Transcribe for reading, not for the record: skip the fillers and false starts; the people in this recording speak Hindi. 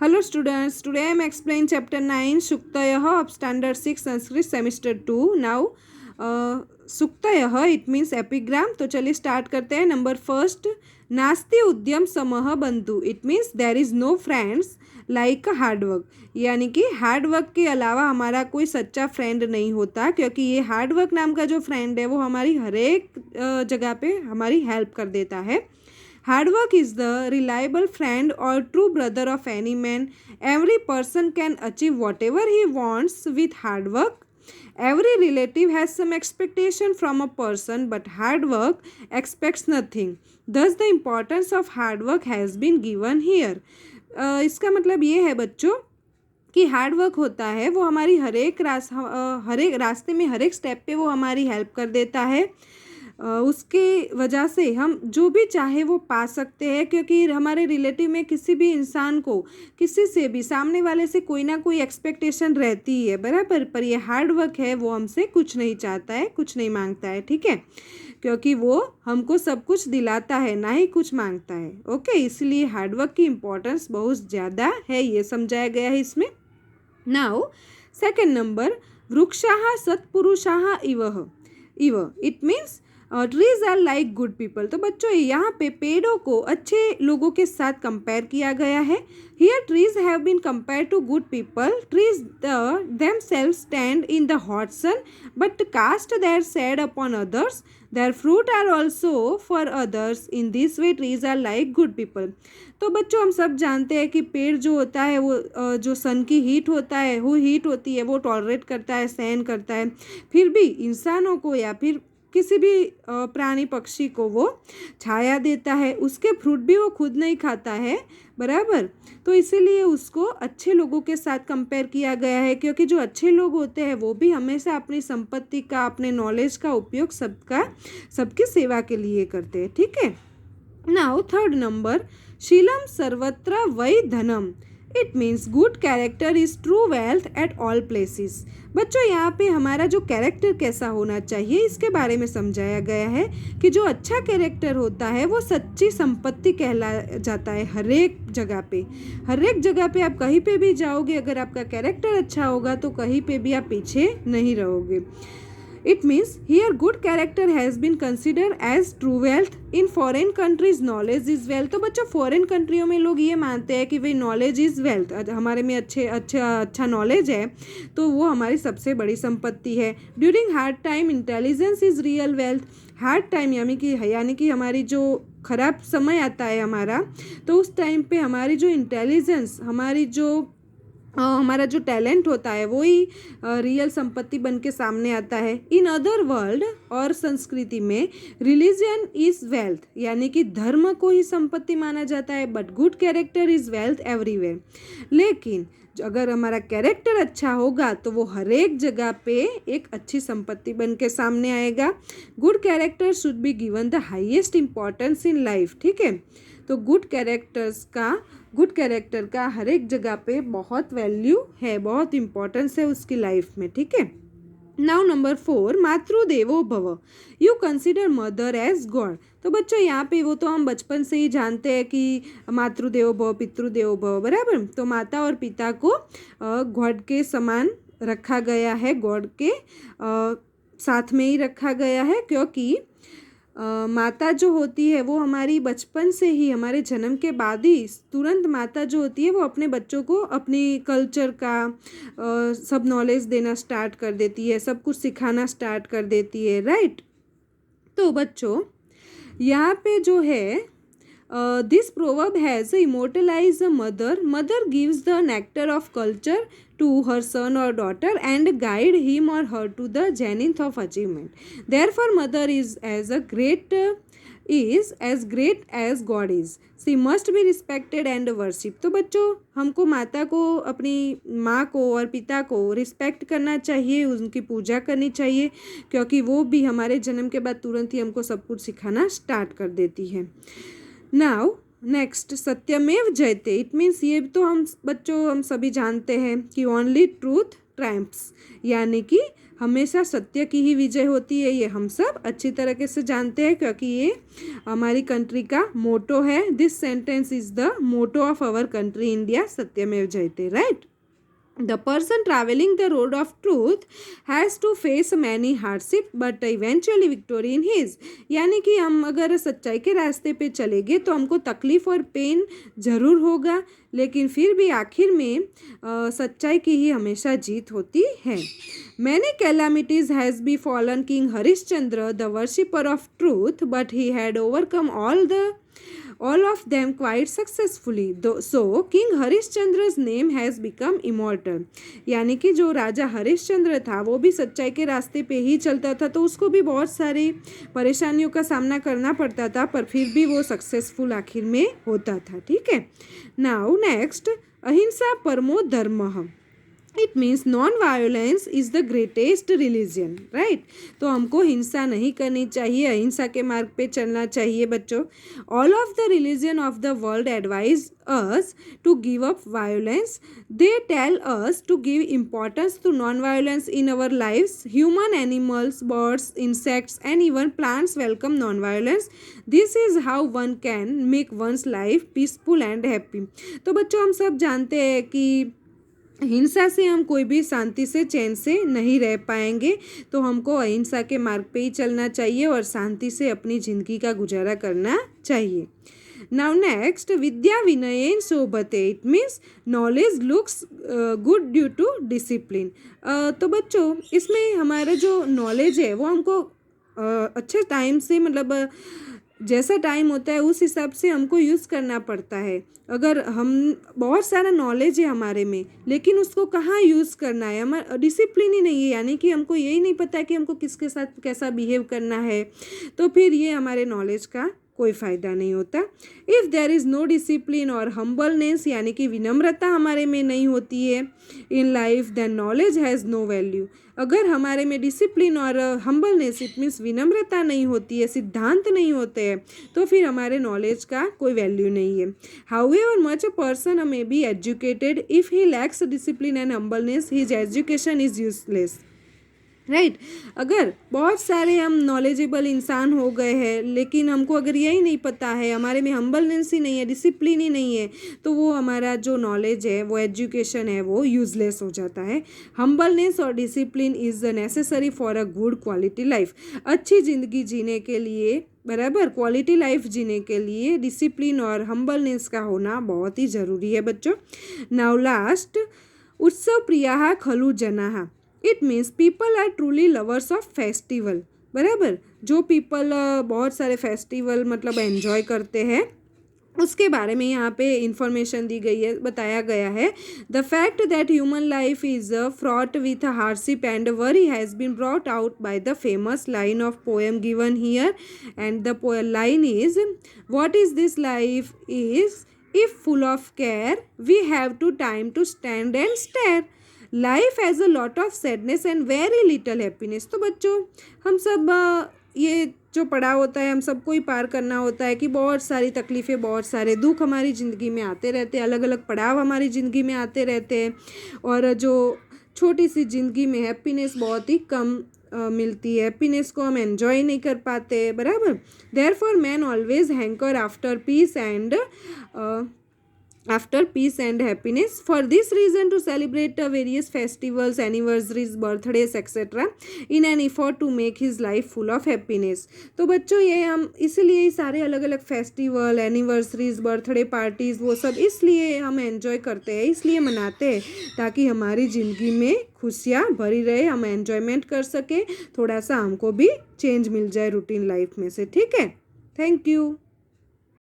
Hello students, today I am explaining chapter 9 Suktayah of standard 6 Sanskrit semester 2. Now Suktayah it means epigram. तो चलिए स्टार्ट करते हैं. नंबर फर्स्ट, नास्ति उद्यम समह बंधु. It means there is no friends like hard work. यानी कि हार्डवर्क के अलावा हमारा कोई सच्चा फ्रेंड नहीं होता, क्योंकि ये हार्डवर्क नाम का जो फ्रेंड है वो हमारी हर एक जगह पे हमारी हेल्प कर देता है. Hard work is the reliable friend or true brother of any man. Every person can achieve whatever he wants with hard work. Every relative has some expectation from a person, but hard work expects nothing. Thus, the importance of hard work has been given here. इसका मतलब ये है बच्चों कि हार्ड वर्क होता है वो हमारी हर एक रास्ते में हर एक स्टेप पे वो हमारी हेल्प कर देता है. उसके वजह से हम जो भी चाहे वो पा सकते हैं, क्योंकि हमारे रिलेटिव में किसी भी इंसान को किसी से भी सामने वाले से कोई ना कोई एक्सपेक्टेशन रहती ही है, बराबर. पर ये हार्ड वर्क है वो हमसे कुछ नहीं चाहता है, कुछ नहीं मांगता है, ठीक है, क्योंकि वो हमको सब कुछ दिलाता है, ना ही कुछ मांगता है. ओके, इसलिए हार्ड वर्क की इम्पोर्टेंस बहुत ज़्यादा है, ये समझाया गया है इसमें. नाउ सेकेंड नंबर, वृक्षाः सत्पुरुषाः इव. It means trees are like good people. तो बच्चों यहाँ पे पेड़ों को अच्छे लोगों के साथ कंपेयर किया गया है. Here trees have been compare to good people. Trees themselves stand in the hot sun but cast their shade upon others. Their fruit are also for others. In this way trees are like good people. तो बच्चों हम सब जानते हैं कि पेड़ जो होता है वो जो सन की हीट होता है, वो हीट होती है, वो टॉलरेट करता है, सहन करता है. फिर भी इंसानों को या फिर किसी भी प्राणी पक्षी को वो छाया देता है. उसके फ्रूट भी वो खुद नहीं खाता है, बराबर. तो इसीलिए उसको अच्छे लोगों के साथ कंपेयर किया गया है, क्योंकि जो अच्छे लोग होते हैं वो भी हमेशा अपनी संपत्ति का, अपने नॉलेज का उपयोग सबकी सेवा के लिए करते हैं, ठीक है. नाउ थर्ड नंबर, शीलम सर्वत्र वै धनम. It means good character is true wealth at all places. बच्चों यहाँ पे हमारा जो कैरेक्टर कैसा होना चाहिए इसके बारे में समझाया गया है कि जो अच्छा कैरेक्टर होता है वो सच्ची संपत्ति कहला जाता है. हर एक जगह पे आप कहीं पे भी जाओगे, अगर आपका कैरेक्टर अच्छा होगा तो कहीं पे भी आप पीछे नहीं रहोगे. It means here good character has been considered as true wealth. In foreign countries knowledge is wealth. तो बच्चों फॉरेन कंट्रियों में लोग ये मानते हैं कि भाई नॉलेज इज़ वेल्थ. हमारे में अच्छा नॉलेज है तो वो हमारी सबसे बड़ी संपत्ति है. During hard time intelligence is real wealth. Hard time यानी कि हमारी जो ख़राब समय आता है हमारा, तो उस टाइम पे हमारी जो इंटेलिजेंस, हमारा जो टैलेंट होता है वो ही रियल संपत्ति बन के सामने आता है. इन अदर वर्ल्ड और संस्कृति में रिलीजन इज़ वेल्थ, यानी कि धर्म को ही संपत्ति माना जाता है. But good character is wealth everywhere. लेकिन अगर हमारा कैरेक्टर अच्छा होगा तो वो हर एक जगह पे एक अच्छी संपत्ति बन के सामने आएगा. Good character should be given the highest importance in life, ठीक है. तो गुड कैरेक्टर का हर एक जगह पे बहुत वैल्यू है, बहुत इम्पोर्टेंस है उसकी लाइफ में, ठीक है. नाउ नंबर 4, मातृदेवो भव. You consider mother as god. तो बच्चों यहाँ पे वो तो हम बचपन से ही जानते हैं कि मातृदेवो भव, पितृदेवो भव, बराबर. तो माता और पिता को गॉड के समान रखा गया है, गॉड के साथ में ही रखा गया है, क्योंकि माता जो होती है वो हमारी बचपन से ही, हमारे जन्म के बाद ही तुरंत माता जो होती है वो अपने बच्चों को अपनी कल्चर का सब नॉलेज देना स्टार्ट कर देती है, सब कुछ सिखाना स्टार्ट कर देती है, राइट. तो बच्चों यहाँ पे जो है this proverb has immortalized the mother gives the nectar of culture to her son or daughter and guide him or her to the zenith of achievement. Therefore mother is as great as God is. She must be respected and worshipped. तो बच्चों हमको माता को, अपनी माँ को और पिता को रिस्पेक्ट करना चाहिए, उनकी पूजा करनी चाहिए, क्योंकि वो भी हमारे जन्म के बाद तुरंत ही हमको सब कुछ सिखाना स्टार्ट कर देती है. नाउ नेक्स्ट, सत्यमेव जयते. इट मीन्स ये तो हम सभी जानते हैं कि ओनली ट्रूथ ट्रायम्फ्स, यानी कि हमेशा सत्य की ही विजय होती है, ये हम सब अच्छी तरीके से जानते हैं क्योंकि ये हमारी कंट्री का मोटो है। This sentence is the motto of our country India, सत्यमेव जयते, right. The person traveling the road of truth has to face many hardship but eventually victory in his। यानी कि हम अगर सच्चाई के रास्ते पे चलेंगे तो हमको तकलीफ और पेन ज़रूर होगा, लेकिन फिर भी आखिर में सच्चाई की ही हमेशा जीत होती है। Many calamities has befallen King Harishchandra, the worshipper of truth, but he had overcome all of them quite successfully। So King Harishchandra's name has become immortal। यानी कि जो राजा हरिश्चंद्र था वो भी सच्चाई के रास्ते पे ही चलता था, तो उसको भी बहुत सारी परेशानियों का सामना करना पड़ता था, पर फिर भी वो सक्सेसफुल आखिर में होता था, ठीक है। नाउ नेक्स्ट, अहिंसा परमो धर्मः। It means non violence is the greatest religion, right. तो हमको हिंसा नहीं करनी चाहिए, अहिंसा के मार्ग पे चलना चाहिए बच्चों। All of the religion of the world advise us to give up violence. They tell us to give importance to non violence in our lives. Human, animals, birds, insects and even plants welcome non violence. This is how one can make one's life peaceful and happy. तो बच्चों हम सब जानते हैं कि हिंसा से हम कोई भी शांति से चैन से नहीं रह पाएंगे, तो हमको अहिंसा के मार्ग पे ही चलना चाहिए और शांति से अपनी ज़िंदगी का गुजारा करना चाहिए। नाउ नेक्स्ट, विद्या विनयेन शोभते। It means knowledge looks good due to discipline. तो बच्चों इसमें हमारा जो नॉलेज है वो हमको अच्छे टाइम से, मतलब जैसा टाइम होता है उस हिसाब से हमको यूज़ करना पड़ता है। अगर हम बहुत सारा नॉलेज है हमारे में, लेकिन उसको कहाँ यूज़ करना है, हमारा डिसिप्लिन ही नहीं है, यानी कि हमको यही नहीं पता कि हमको किसके साथ कैसा बिहेव करना है, तो फिर ये हमारे नॉलेज का कोई फ़ायदा नहीं होता। If there is no discipline और हम्बलनेस, यानी कि विनम्रता हमारे में नहीं होती है in life, then knowledge has no value. अगर हमारे में डिसिप्लिन और हम्बलनेस, इट मीन्स विनम्रता नहीं होती है, सिद्धांत नहीं होते हैं, तो फिर हमारे नॉलेज का कोई वैल्यू नहीं है। However much a person may be educated, if he lakhs discipline and humbleness, his education is useless, right. अगर बहुत सारे हम नॉलेजेबल इंसान हो गए हैं, लेकिन हमको अगर यही नहीं पता है, हमारे में हम्बलनेस ही नहीं है, डिसिप्लिन ही नहीं है, तो वो हमारा जो नॉलेज है, वो एजुकेशन है, वो यूजलेस हो जाता है। हम्बलनेस और discipline is necessary for a good quality life. अच्छी ज़िंदगी जीने के लिए, बराबर क्वालिटी लाइफ जीने के लिए डिसिप्लिन और हम्बलनेस का होना बहुत ही ज़रूरी है बच्चों। नाउ लास्ट, उत्सव प्रिया खलु जनाः। It means people are truly lovers of festival, बराबर। जो पीपल बहुत सारे फेस्टिवल मतलब एंजॉय करते हैं, उसके बारे में यहाँ पे इंफॉर्मेशन दी गई है, बताया गया है। The fact that human life is fraught with hardship and worry has been brought out by the famous line of poem given here, and the line is, what is this life is, if full of care we have to time to stand and stare, life has a lot of sadness and very little happiness. तो बच्चों हम सब ये जो पड़ा होता है, हम सबको ही पार करना होता है कि बहुत सारी तकलीफ़ें, बहुत सारे दुख हमारी ज़िंदगी में आते रहते हैं, अलग अलग पड़ाव हमारी ज़िंदगी में आते रहते हैं, और जो छोटी सी ज़िंदगी में हैप्पीनेस बहुत ही कम मिलती है, हैप्पीनेस को हम एंजॉय नहीं कर पाते, बराबर। Therefore man always hanker after peace and happiness. For this reason, to celebrate various festivals, anniversaries, birthdays, etc. in an effort to make his life full of happiness। तो बच्चों ये हम इसीलिए सारे अलग अलग फेस्टिवल, एनिवर्सरीज, बर्थडे पार्टीज़, वो सब इसलिए हम एंजॉय करते हैं, इसलिए मनाते हैं ताकि हमारी ज़िंदगी में खुशियाँ भरी रहे, हम एंजॉयमेंट कर सकें, थोड़ा सा हमको भी चेंज मिल जाए रूटीन लाइफ में से, ठीक है। Thank you.